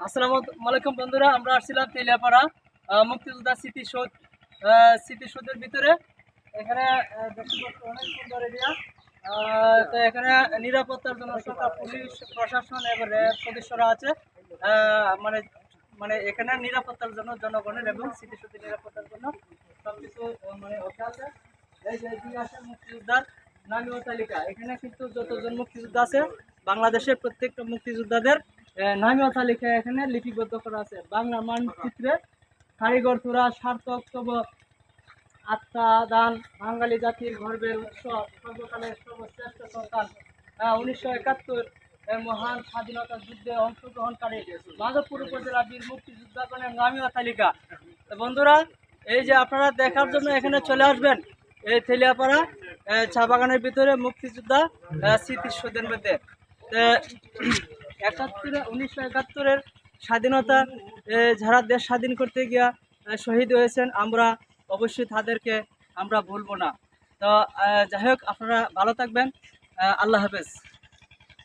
আসসালামু আলাইকুম বন্ধুরা, আমরা আসছিলাম তেলিয়াপাড়া মুক্তিযোদ্ধা স্মৃতিসৌধের ভিতরে। এখানে দেখতে পাচ্ছি অনেক সুন্দর এরিয়া। তো এখানে নিরাপত্তার জন্য সরকার, পুলিশ প্রশাসন এবং র্যাব সদস্যরা আছে। মানে মানে এখানে নিরাপত্তার জন্য জনগণের এবং স্মৃতিসৌধের নিরাপত্তার জন্য সবকিছু মানে ওকে আছে। এই যে এদিকে আছে মুক্তিযোদ্ধার নামী ও তালিকা। এখানে কিন্তু যতজন মুক্তিযোদ্ধা আছে বাংলাদেশের প্রত্যেকটা মুক্তিযোদ্ধাদের নামী ও তালিকা এখানে লিপিবদ্ধ করা আছে। বাংলা মানচিত্রে কারিগর তোরা সার্থক তব আত্মা দান বাঙালি জাতির গর্বের উৎসব সর্বকালের সর্বশ্রেষ্ঠ সন্তান 1971 এর মহান স্বাধীনতা যুদ্ধে অংশগ্রহণকারী মাধবপুর উপজেলা বীর মুক্তিযোদ্ধাগণের নামী ও তালিকা। তো বন্ধুরা, এই যে আপনারা দেখার জন্য এখানে চলে আসবেন এই তেলিয়াপাড়া চা বাগানের ভিতরে মুক্তিযোদ্ধা স্মৃতিসৌধের মধ্যে। 1971-এর স্বাধীনতা যারা দেশ স্বাধীন করতে গিয়া শহীদ হয়েছেন, আমরা অবশ্যই তাদেরকে আমরা ভুলব না। তো যাই হোক, আপনারা ভালো থাকবেন। আল্লাহ হাফেজ।